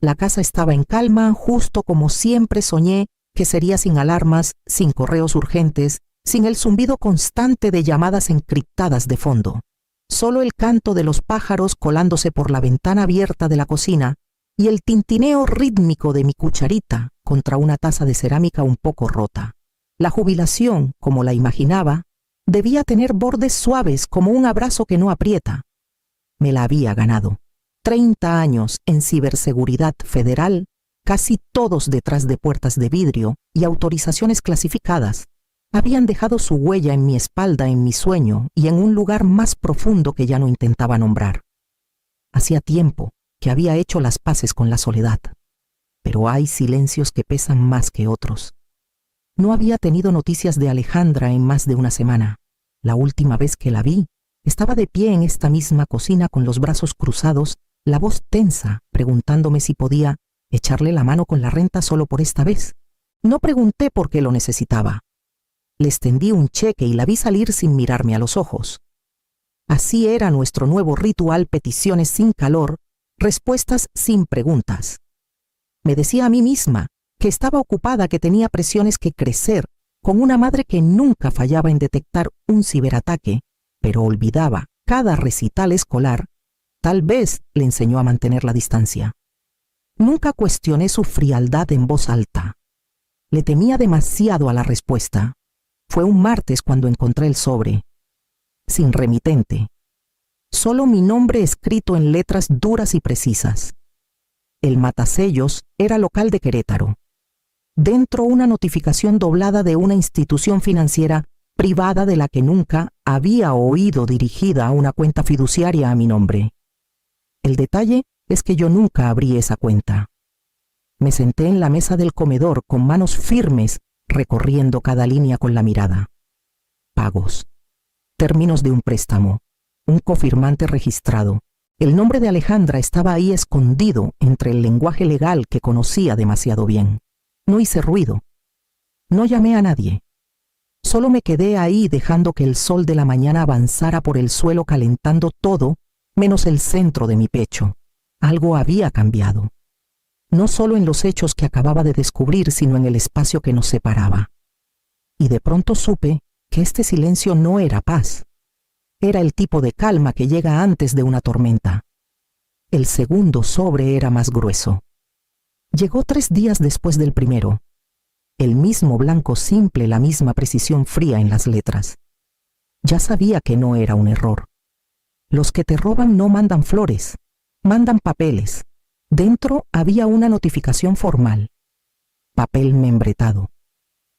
La casa estaba en calma, justo como siempre soñé que sería, sin alarmas, sin correos urgentes, sin el zumbido constante de llamadas encriptadas de fondo. Solo el canto de los pájaros colándose por la ventana abierta de la cocina y el tintineo rítmico de mi cucharita contra una taza de cerámica un poco rota. La jubilación, como la imaginaba, debía tener bordes suaves como un abrazo que no aprieta. Me la había ganado. 30 años en ciberseguridad federal, casi todos detrás de puertas de vidrio y autorizaciones clasificadas, habían dejado su huella en mi espalda, en mi sueño y en un lugar más profundo que ya no intentaba nombrar. Hacía tiempo que había hecho las paces con la soledad, pero hay silencios que pesan más que otros. No había tenido noticias de Alejandra en más de una semana. La última vez que la vi, estaba de pie en esta misma cocina con los brazos cruzados, la voz tensa, preguntándome si podía echarle la mano con la renta solo por esta vez. No pregunté por qué lo necesitaba. Le extendí un cheque y la vi salir sin mirarme a los ojos. Así era nuestro nuevo ritual: peticiones sin calor, respuestas sin preguntas. Me decía a mí misma que estaba ocupada, que tenía presiones que crecer, con una madre que nunca fallaba en detectar un ciberataque, pero olvidaba cada recital escolar. Tal vez le enseñó a mantener la distancia. Nunca cuestioné su frialdad en voz alta. Le temía demasiado a la respuesta. Fue un martes cuando encontré el sobre, sin remitente. Solo mi nombre escrito en letras duras y precisas. El matasellos era local de Querétaro. Dentro, una notificación doblada de una institución financiera privada de la que nunca había oído dirigida a una cuenta fiduciaria a mi nombre. El detalle es que yo nunca abrí esa cuenta. Me senté en la mesa del comedor con manos firmes, recorriendo cada línea con la mirada. Pagos. Términos de un préstamo. Un cofirmante registrado. El nombre de Alejandra estaba ahí escondido entre el lenguaje legal que conocía demasiado bien. No hice ruido. No llamé a nadie. Solo me quedé ahí dejando que el sol de la mañana avanzara por el suelo, calentando todo menos el centro de mi pecho. Algo había cambiado. No solo en los hechos que acababa de descubrir, sino en el espacio que nos separaba. Y de pronto supe que este silencio no era paz. Era el tipo de calma que llega antes de una tormenta. El segundo sobre era más grueso. Llegó 3 días después del primero. El mismo blanco simple, la misma precisión fría en las letras. Ya sabía que no era un error. Los que te roban no mandan flores, mandan papeles. Dentro había una notificación formal. Papel membretado.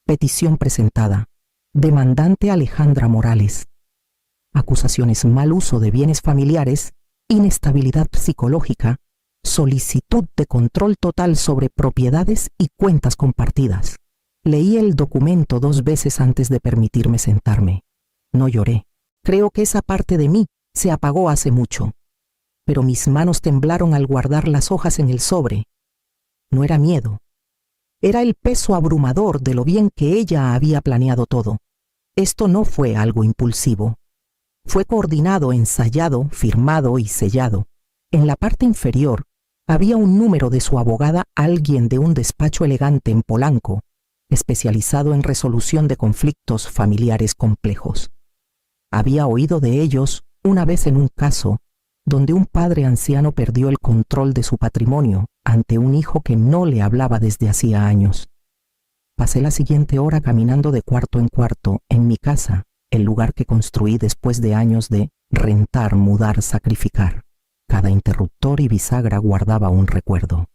Petición presentada. Demandante Alejandra Morales. Acusaciones: mal uso de bienes familiares, inestabilidad psicológica, solicitud de control total sobre propiedades y cuentas compartidas. Leí el documento 2 veces antes de permitirme sentarme. No lloré. Creo que esa parte de mí se apagó hace mucho. Pero mis manos temblaron al guardar las hojas en el sobre. No era miedo. Era el peso abrumador de lo bien que ella había planeado todo. Esto no fue algo impulsivo. Fue coordinado, ensayado, firmado y sellado. En la parte inferior había un número de su abogada, alguien de un despacho elegante en Polanco, especializado en resolución de conflictos familiares complejos. Había oído de ellos una vez en un caso donde un padre anciano perdió el control de su patrimonio ante un hijo que no le hablaba desde hacía años. Pasé la siguiente hora caminando de cuarto en cuarto en mi casa, el lugar que construí después de años de rentar, mudar, sacrificar. Cada interruptor y bisagra guardaba un recuerdo.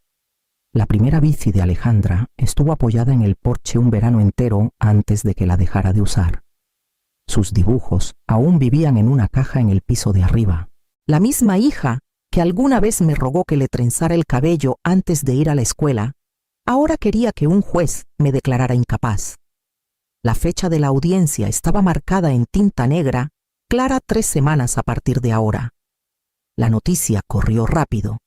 La primera bici de Alejandra estuvo apoyada en el porche un verano entero antes de que la dejara de usar. Sus dibujos aún vivían en una caja en el piso de arriba. La misma hija que alguna vez me rogó que le trenzara el cabello antes de ir a la escuela, ahora quería que un juez me declarara incapaz. La fecha de la audiencia estaba marcada en tinta negra, clara 3 semanas a partir de ahora. La noticia corrió rápido.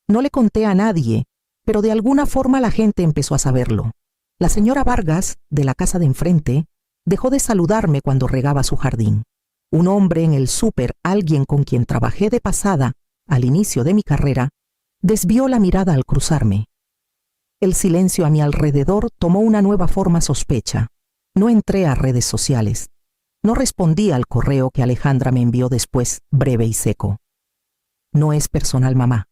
No le conté a nadie, pero de alguna forma la gente empezó a saberlo. La señora Vargas, de la casa de enfrente, dejó de saludarme cuando regaba su jardín. Un hombre en el súper, alguien con quien trabajé de pasada al inicio de mi carrera, Desvió la mirada al cruzarme. El silencio a mi alrededor tomó una nueva forma sospecha. No entré a redes sociales. No respondí al correo que Alejandra me envió después, breve y seco. No es personal, mamá.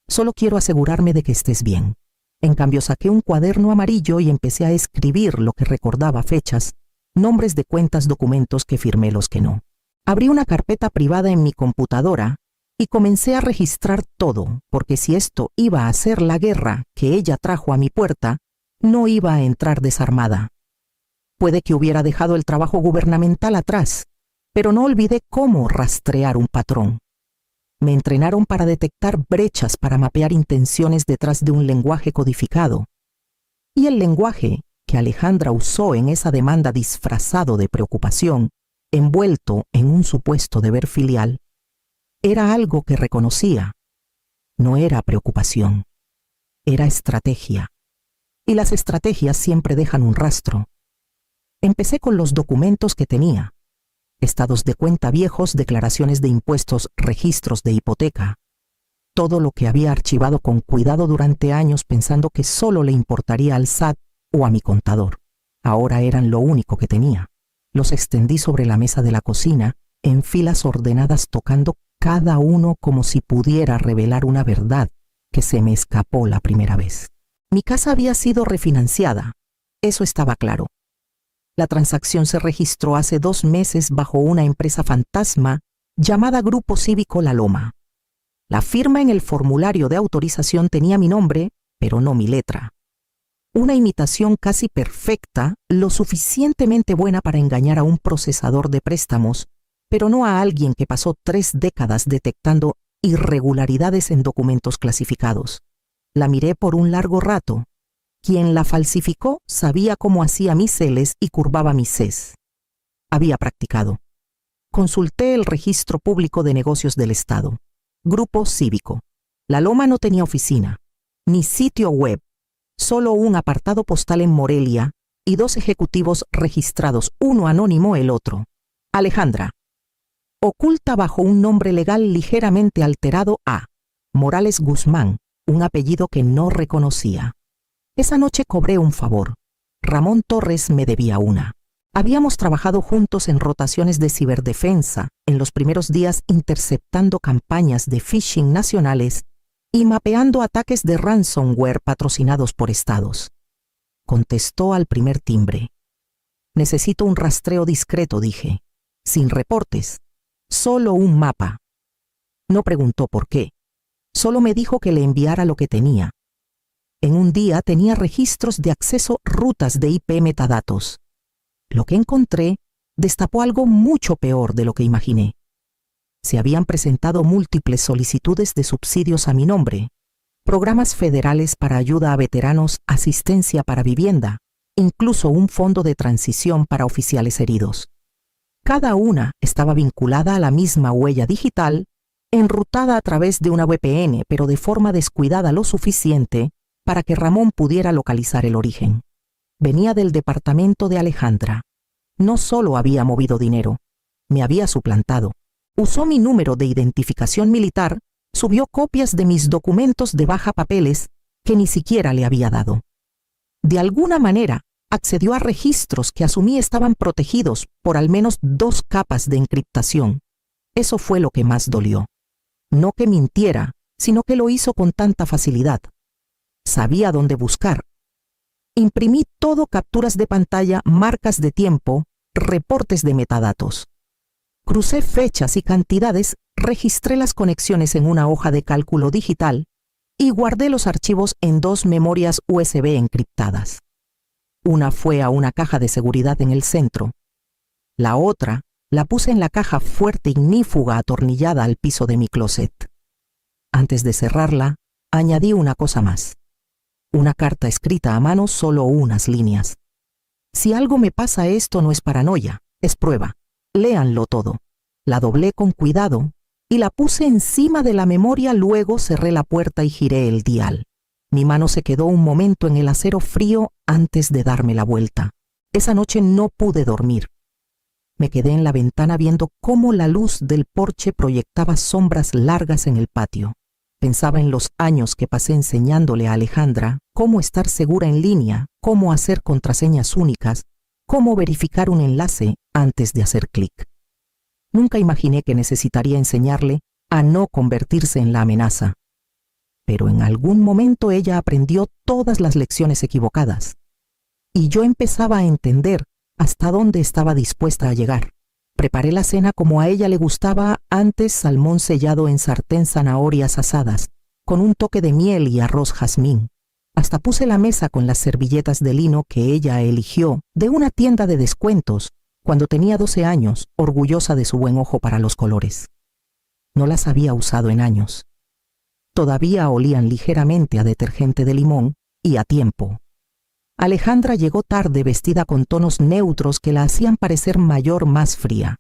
Solo quiero asegurarme de que estés bien. En cambio, saqué un cuaderno amarillo y empecé a escribir lo que recordaba: fechas, nombres de cuentas, documentos que firmé, los que no. Abrí una carpeta privada en mi computadora y comencé a registrar todo, porque si esto iba a ser la guerra que ella trajo a mi puerta, no iba a entrar desarmada. Puede que hubiera dejado el trabajo gubernamental atrás, pero no olvidé cómo rastrear un patrón. Me entrenaron para detectar brechas, para mapear intenciones detrás de un lenguaje codificado. Y el lenguaje que Alejandra usó en esa demanda, disfrazado de preocupación, envuelto en un supuesto deber filial, era algo que reconocía. No era preocupación, era estrategia. Y las estrategias siempre dejan un rastro. Empecé con los documentos que tenía: estados de cuenta viejos, declaraciones de impuestos, registros de hipoteca. Todo lo que había archivado con cuidado durante años, pensando que solo le importaría al SAT o a mi contador. Ahora eran lo único que tenía. Los extendí sobre la mesa de la cocina, en filas ordenadas, tocando cada uno como si pudiera revelar una verdad que se me escapó la primera vez. Mi casa había sido refinanciada, eso estaba claro. La transacción se registró hace 2 meses bajo una empresa fantasma llamada Grupo Cívico La Loma. La firma en el formulario de autorización tenía mi nombre, pero no mi letra. Una imitación casi perfecta, lo suficientemente buena para engañar a un procesador de préstamos, pero no a alguien que pasó 3 décadas detectando irregularidades en documentos clasificados. La miré por un largo rato. Quien la falsificó sabía cómo hacía mis Ls y curvaba mis Cs. Había practicado. Consulté el Registro Público de Negocios del Estado. Grupo Cívico. La Loma no tenía oficina, ni sitio web, solo un apartado postal en Morelia y 2 ejecutivos registrados, uno anónimo, el otro. Alejandra. Oculta bajo un nombre legal ligeramente alterado a Morales Guzmán, un apellido que no reconocía. Esa noche cobré un favor. Ramón Torres me debía una. Habíamos trabajado juntos en rotaciones de ciberdefensa, en los primeros días interceptando campañas de phishing nacionales y mapeando ataques de ransomware patrocinados por estados. Contestó al primer timbre. Necesito un rastreo discreto, dije. Sin reportes. Solo un mapa. No preguntó por qué. Solo me dijo que le enviara lo que tenía. En un día tenía registros de acceso, rutas de IP, metadatos. Lo que encontré destapó algo mucho peor de lo que imaginé. Se habían presentado múltiples solicitudes de subsidios a mi nombre, programas federales para ayuda a veteranos, asistencia para vivienda, incluso un fondo de transición para oficiales heridos. Cada una estaba vinculada a la misma huella digital, enrutada a través de una VPN, pero de forma descuidada lo suficiente para que Ramón pudiera localizar el origen. Venía del departamento de Alejandra. No solo había movido dinero, me había suplantado. Usó mi número de identificación militar, subió copias de mis documentos de baja papeles que ni siquiera le había dado. De alguna manera, accedió a registros que asumí estaban protegidos por al menos 2 capas de encriptación. Eso fue lo que más dolió. No que mintiera, sino que lo hizo con tanta facilidad. Sabía dónde buscar. Imprimí todo: capturas de pantalla, marcas de tiempo, reportes de metadatos. Crucé fechas y cantidades, registré las conexiones en una hoja de cálculo digital y guardé los archivos en 2 memorias USB encriptadas. Una fue a una caja de seguridad en el centro. La otra la puse en la caja fuerte ignífuga atornillada al piso de mi closet. Antes de cerrarla, añadí una cosa más. Una carta escrita a mano, solo unas líneas. Si algo me pasa, esto no es paranoia, es prueba. Léanlo todo. La doblé con cuidado y la puse encima de la memoria, luego cerré la puerta y giré el dial. Mi mano se quedó un momento en el acero frío antes de darme la vuelta. Esa noche no pude dormir. Me quedé en la ventana viendo cómo la luz del porche proyectaba sombras largas en el patio. Pensaba en los años que pasé enseñándole a Alejandra cómo estar segura en línea, cómo hacer contraseñas únicas, cómo verificar un enlace antes de hacer clic. Nunca imaginé que necesitaría enseñarle a no convertirse en la amenaza. Pero en algún momento ella aprendió todas las lecciones equivocadas. Y yo empezaba a entender hasta dónde estaba dispuesta a llegar. Preparé la cena como a ella le gustaba, antes salmón sellado en sartén, zanahorias asadas, con un toque de miel y arroz jazmín. Hasta puse la mesa con las servilletas de lino que ella eligió de una tienda de descuentos cuando tenía 12 años, orgullosa de su buen ojo para los colores. No las había usado en años. Todavía olían ligeramente a detergente de limón y a tiempo. Alejandra llegó tarde vestida con tonos neutros que la hacían parecer mayor, más fría.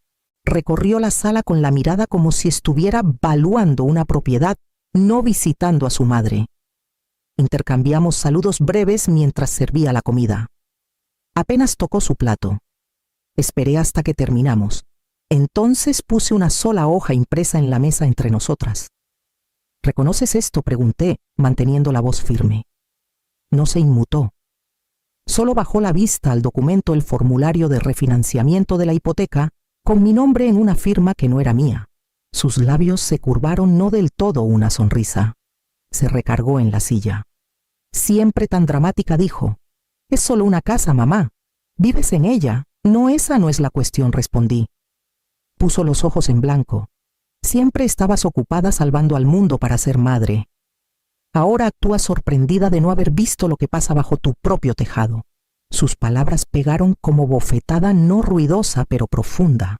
Recorrió la sala con la mirada como si estuviera valuando una propiedad, no visitando a su madre. Intercambiamos saludos breves mientras servía la comida. Apenas tocó su plato. Esperé hasta que terminamos. Entonces puse una sola hoja impresa en la mesa entre nosotras. ¿Reconoces esto?, pregunté, manteniendo la voz firme. No se inmutó. Solo bajó la vista al documento, el formulario de refinanciamiento de la hipoteca, con mi nombre en una firma que no era mía. Sus labios se curvaron, no del todo una sonrisa. Se recargó en la silla. Siempre tan dramática, dijo. Es solo una casa, mamá. Vives en ella. No, esa no es la cuestión, respondí. Puso los ojos en blanco. Siempre estabas ocupada salvando al mundo para ser madre. Ahora actúas sorprendida de no haber visto lo que pasa bajo tu propio tejado. Sus palabras pegaron como bofetada, no ruidosa, pero profunda.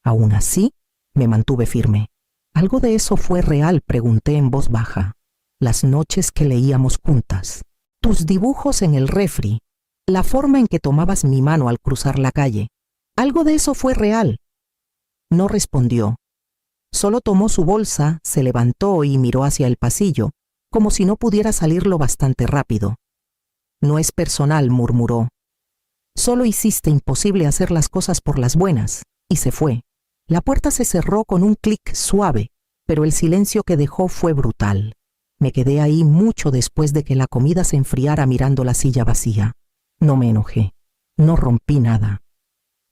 Aún así, me mantuve firme. ¿Algo de eso fue real?, pregunté en voz baja. Las noches que leíamos juntas, tus dibujos en el refri, la forma en que tomabas mi mano al cruzar la calle. ¿Algo de eso fue real? No respondió. Solo tomó su bolsa, se levantó y miró hacia el pasillo, como si no pudiera salirlo bastante rápido. No es personal, murmuró. Solo hiciste imposible hacer las cosas por las buenas, y se fue. La puerta se cerró con un clic suave, pero el silencio que dejó fue brutal. Me quedé ahí mucho después de que la comida se enfriara mirando la silla vacía. No me enojé, no rompí nada.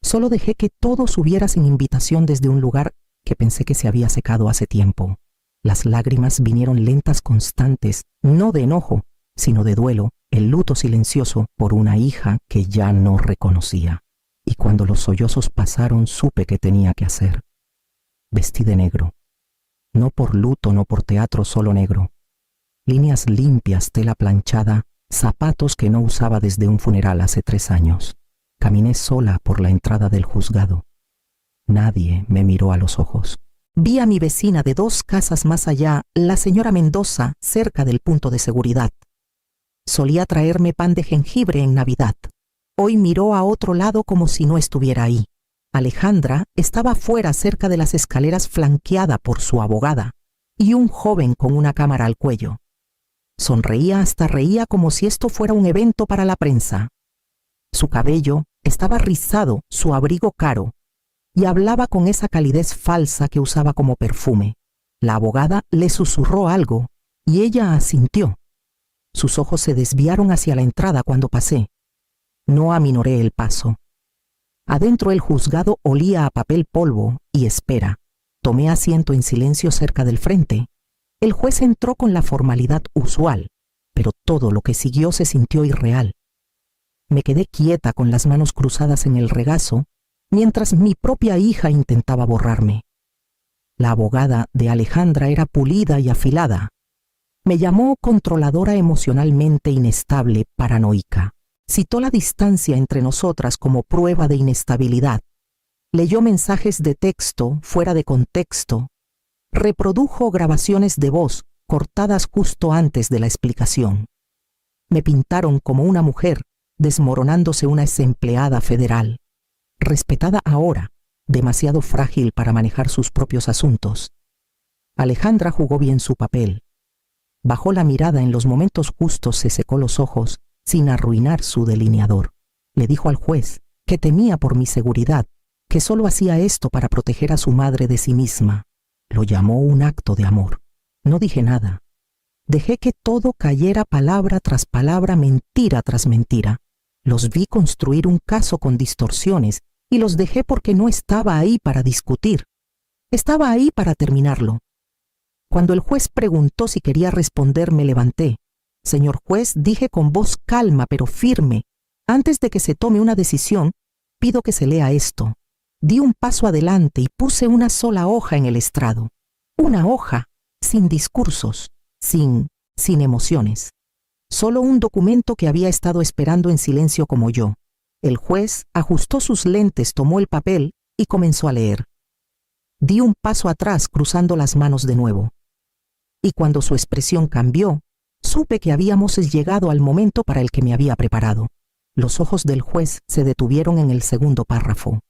Solo dejé que todo subiera sin invitación desde un lugar que pensé que se había secado hace tiempo. Las lágrimas vinieron lentas, constantes, no de enojo, sino de duelo, el luto silencioso por una hija que ya no reconocía. Y cuando los sollozos pasaron, supe qué tenía que hacer. Vestí de negro. No por luto, no por teatro, solo negro. Líneas limpias, tela planchada, zapatos que no usaba desde un funeral hace 3 años. Caminé sola por la entrada del juzgado. Nadie me miró a los ojos. Vi a mi vecina de 2 casas más allá, la señora Mendoza, cerca del punto de seguridad. Solía traerme pan de jengibre en Navidad. Hoy miró a otro lado como si no estuviera ahí. Alejandra estaba fuera, cerca de las escaleras, flanqueada por su abogada, y un joven con una cámara al cuello. Sonreía, hasta reía como si esto fuera un evento para la prensa. Su cabello estaba rizado, su abrigo caro, y hablaba con esa calidez falsa que usaba como perfume. La abogada le susurró algo, y ella asintió. Sus ojos se desviaron hacia la entrada cuando pasé. No aminoré el paso. Adentro el juzgado olía a papel polvo y espera. Tomé asiento en silencio cerca del frente. El juez entró con la formalidad usual, pero todo lo que siguió se sintió irreal. Me quedé quieta con las manos cruzadas en el regazo, mientras mi propia hija intentaba borrarme. La abogada de Alejandra era pulida y afilada. Me llamó controladora, emocionalmente inestable, paranoica. Citó la distancia entre nosotras como prueba de inestabilidad. Leyó mensajes de texto fuera de contexto. Reprodujo grabaciones de voz cortadas justo antes de la explicación. Me pintaron como una mujer desmoronándose, una exempleada federal. Respetada ahora, demasiado frágil para manejar sus propios asuntos. Alejandra jugó bien su papel. Bajó la mirada en los momentos justos, se secó los ojos, sin arruinar su delineador. Le dijo al juez que temía por mi seguridad, que solo hacía esto para proteger a su madre de sí misma. Lo llamó un acto de amor. No dije nada. Dejé que todo cayera palabra tras palabra, mentira tras mentira. Los vi construir un caso con distorsiones y los dejé porque no estaba ahí para discutir. Estaba ahí para terminarlo. Cuando el juez preguntó si quería responder, me levanté. Señor juez, dije con voz calma pero firme, antes de que se tome una decisión, pido que se lea esto. Di un paso adelante y puse una sola hoja en el estrado. Una hoja, sin discursos, sin emociones. Solo un documento que había estado esperando en silencio como yo. El juez ajustó sus lentes, tomó el papel y comenzó a leer. Di un paso atrás, cruzando las manos de nuevo. Y cuando su expresión cambió, supe que habíamos llegado al momento para el que me había preparado. Los ojos del juez se detuvieron en el segundo párrafo.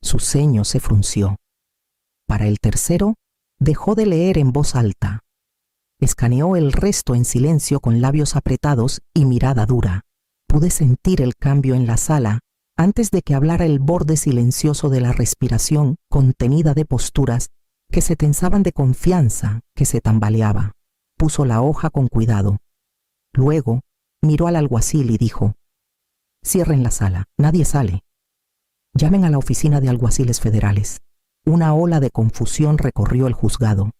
Su ceño se frunció. Para el tercero, dejó de leer en voz alta. Escaneó el resto en silencio con labios apretados y mirada dura. Pude sentir el cambio en la sala antes de que hablara el borde silencioso de la respiración contenida de posturas que se tensaban de confianza, que se tambaleaba. Puso la hoja con cuidado. Luego miró al alguacil y dijo: «Cierren la sala, nadie sale. Llamen a la oficina de alguaciles federales». Una ola de confusión recorrió el juzgado.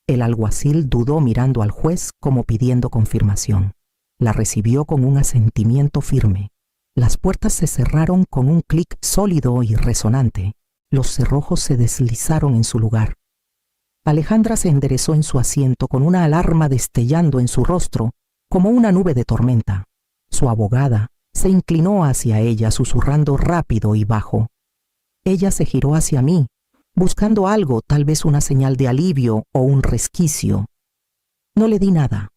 El alguacil dudó mirando al juez como pidiendo confirmación. La recibió con un asentimiento firme. Las puertas se cerraron con un clic sólido y resonante. Los cerrojos se deslizaron en su lugar. Alejandra se enderezó en su asiento con una alarma destellando en su rostro como una nube de tormenta. Su abogada se inclinó hacia ella susurrando rápido y bajo. Ella se giró hacia mí, buscando algo, tal vez una señal de alivio o un resquicio. No le di nada.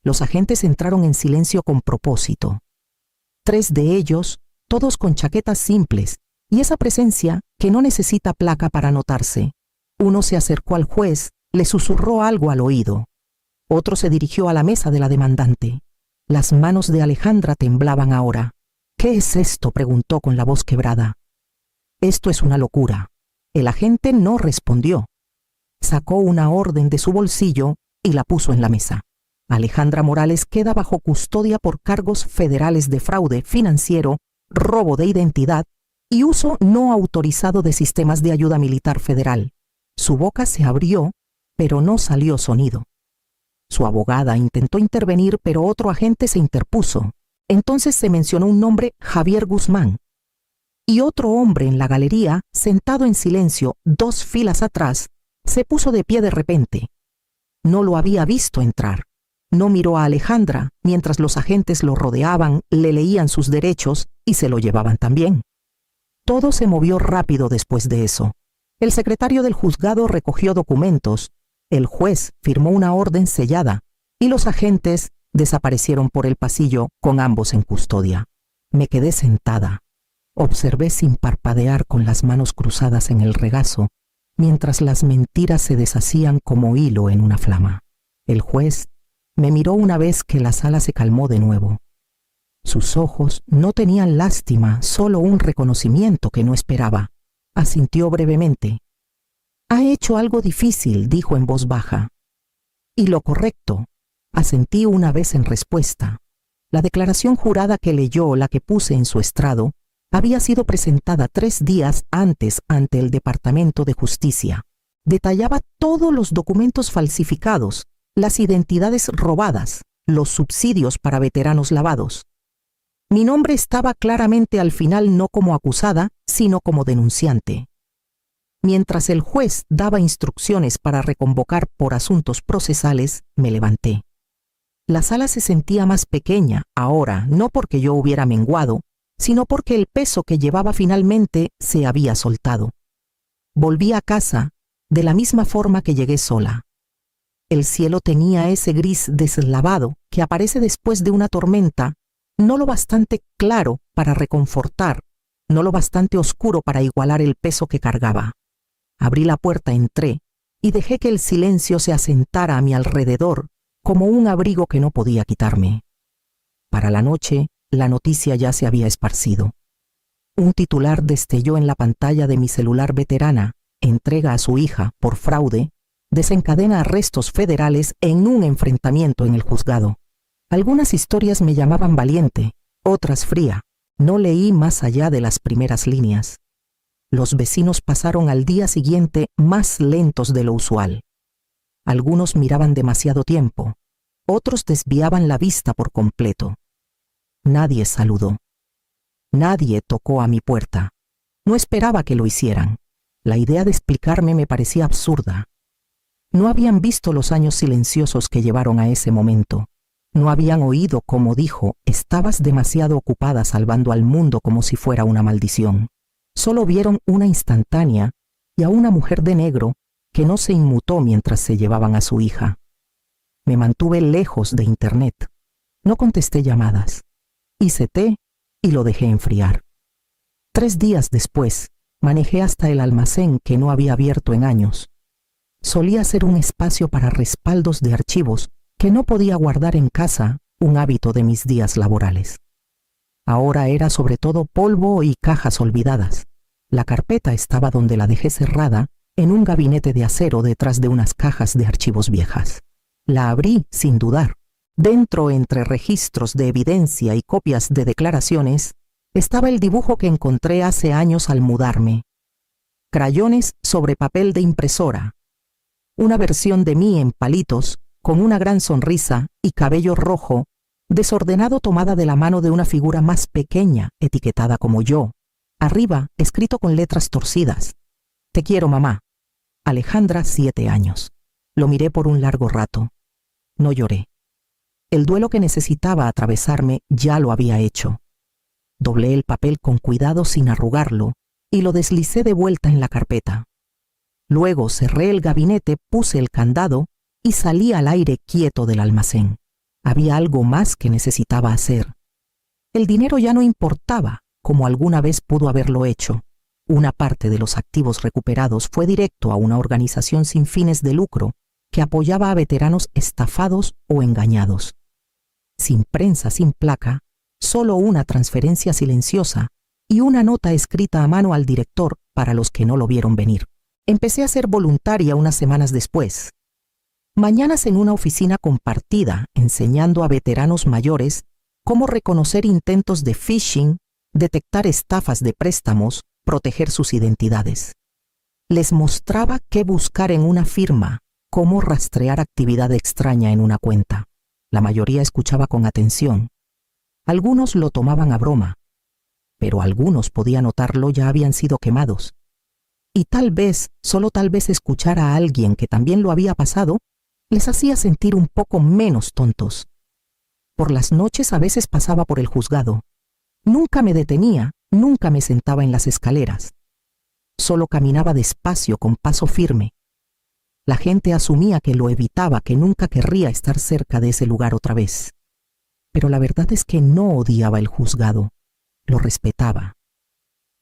Los agentes entraron en silencio con propósito. 3 de ellos, todos con chaquetas simples, y esa presencia que no necesita placa para notarse. Uno se acercó al juez, le susurró algo al oído. Otro se dirigió a la mesa de la demandante. Las manos de Alejandra temblaban ahora. «¿Qué es esto?», preguntó con la voz quebrada. «Esto es una locura». El agente no respondió. Sacó una orden de su bolsillo y la puso en la mesa. Alejandra Morales queda bajo custodia por cargos federales de fraude financiero, robo de identidad y uso no autorizado de sistemas de ayuda militar federal. Su boca se abrió, pero no salió sonido. Su abogada intentó intervenir, pero otro agente se interpuso. Entonces se mencionó un nombre: Javier Guzmán. Y otro hombre en la galería, sentado en silencio 2 filas atrás, se puso de pie de repente. No lo había visto entrar. No miró a Alejandra mientras los agentes lo rodeaban, le leían sus derechos y se lo llevaban también. Todo se movió rápido después de eso. El secretario del juzgado recogió documentos, el juez firmó una orden sellada y los agentes desaparecieron por el pasillo con ambos en custodia. Me quedé sentada. Observé sin parpadear con las manos cruzadas en el regazo, mientras las mentiras se deshacían como hilo en una flama. El juez me miró una vez que la sala se calmó de nuevo. Sus ojos no tenían lástima, solo un reconocimiento que no esperaba. Asintió brevemente. «Ha hecho algo difícil», dijo en voz baja. «Y lo correcto», asentí una vez en respuesta. La declaración jurada que leyó, la que puse en su estrado, había sido presentada 3 días antes ante el Departamento de Justicia. Detallaba todos los documentos falsificados, las identidades robadas, los subsidios para veteranos lavados. Mi nombre estaba claramente al final, no como acusada, sino como denunciante. Mientras el juez daba instrucciones para reconvocar por asuntos procesales, me levanté. La sala se sentía más pequeña ahora, no porque yo hubiera menguado, sino porque el peso que llevaba finalmente se había soltado. Volví a casa de la misma forma que llegué sola. El cielo tenía ese gris deslavado que aparece después de una tormenta, no lo bastante claro para reconfortar, no lo bastante oscuro para igualar el peso que cargaba. Abrí la puerta, entré y dejé que el silencio se asentara a mi alrededor como un abrigo que no podía quitarme. Para la noche, la noticia ya se había esparcido. Un titular destelló en la pantalla de mi celular: veterana entrega a su hija, por fraude, desencadena arrestos federales en un enfrentamiento en el juzgado. Algunas historias me llamaban valiente, otras fría. No leí más allá de las primeras líneas. Los vecinos pasaron al día siguiente más lentos de lo usual. Algunos miraban demasiado tiempo, otros desviaban la vista por completo. Nadie saludó. Nadie tocó a mi puerta. No esperaba que lo hicieran. La idea de explicarme me parecía absurda. No habían visto los años silenciosos que llevaron a ese momento. No habían oído cómo dijo: estabas demasiado ocupada salvando al mundo como si fuera una maldición. Solo vieron una instantánea y a una mujer de negro que no se inmutó mientras se llevaban a su hija. Me mantuve lejos de internet. No contesté llamadas. Hice té y lo dejé enfriar. 3 días después, manejé hasta el almacén que no había abierto en años. Solía ser un espacio para respaldos de archivos que no podía guardar en casa, un hábito de mis días laborales. Ahora era sobre todo polvo y cajas olvidadas. La carpeta estaba donde la dejé cerrada, en un gabinete de acero detrás de unas cajas de archivos viejas. La abrí sin dudar. Dentro, entre registros de evidencia y copias de declaraciones, estaba el dibujo que encontré hace años al mudarme. Crayones sobre papel de impresora. Una versión de mí en palitos, con una gran sonrisa y cabello rojo, desordenado, tomada de la mano de una figura más pequeña, etiquetada como yo. Arriba, escrito con letras torcidas: te quiero, mamá. Alejandra, 7 años. Lo miré por un largo rato. No lloré. El duelo que necesitaba atravesarme ya lo había hecho. Doblé el papel con cuidado sin arrugarlo y lo deslicé de vuelta en la carpeta. Luego cerré el gabinete, puse el candado y salí al aire quieto del almacén. Había algo más que necesitaba hacer. El dinero ya no importaba, como alguna vez pudo haberlo hecho. Una parte de los activos recuperados fue directo a una organización sin fines de lucro que apoyaba a veteranos estafados o engañados. Sin prensa, sin placa, solo una transferencia silenciosa y una nota escrita a mano al director para los que no lo vieron venir. Empecé a ser voluntaria unas semanas después. Mañanas en una oficina compartida, enseñando a veteranos mayores cómo reconocer intentos de phishing, detectar estafas de préstamos, proteger sus identidades. Les mostraba qué buscar en una firma, cómo rastrear actividad extraña en una cuenta. La mayoría escuchaba con atención. Algunos lo tomaban a broma, pero algunos, podía notarlo, ya habían sido quemados. Y tal vez, solo tal vez, escuchar a alguien que también lo había pasado les hacía sentir un poco menos tontos. Por las noches a veces pasaba por el juzgado. Nunca me detenía, nunca me sentaba en las escaleras. Solo caminaba despacio, con paso firme. La gente asumía que lo evitaba, que nunca querría estar cerca de ese lugar otra vez. Pero la verdad es que no odiaba el juzgado, lo respetaba.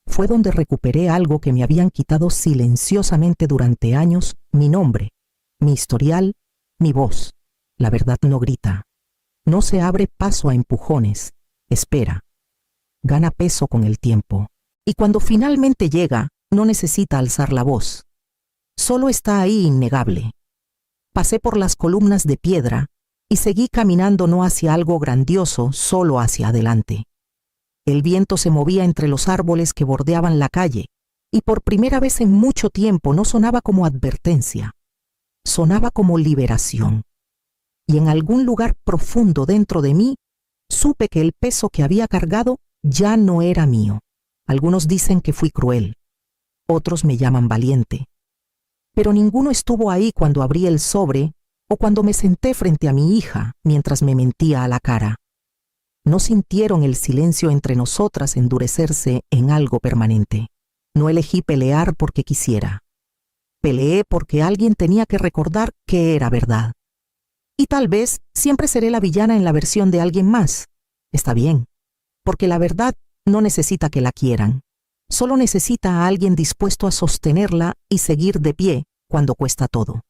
Fue donde recuperé algo que me habían quitado silenciosamente durante años: mi nombre, mi historial, mi voz. La verdad no grita, no se abre paso a empujones, espera. Gana peso con el tiempo, y cuando finalmente llega, no necesita alzar la voz. Solo está ahí, innegable. Pasé por las columnas de piedra y seguí caminando, no hacia algo grandioso, solo hacia adelante. El viento se movía entre los árboles que bordeaban la calle, y por primera vez en mucho tiempo no sonaba como advertencia, sonaba como liberación. Y en algún lugar profundo dentro de mí, supe que el peso que había cargado ya no era mío. Algunos dicen que fui cruel, otros me llaman valiente. Pero ninguno estuvo ahí cuando abrí el sobre o cuando me senté frente a mi hija mientras me mentía a la cara. No sintieron el silencio entre nosotras endurecerse en algo permanente. No elegí pelear porque quisiera. Peleé porque alguien tenía que recordar que era verdad. Y tal vez siempre seré la villana en la versión de alguien más. Está bien, porque la verdad no necesita que la quieran. Solo necesita a alguien dispuesto a sostenerla y seguir de pie cuando cuesta todo.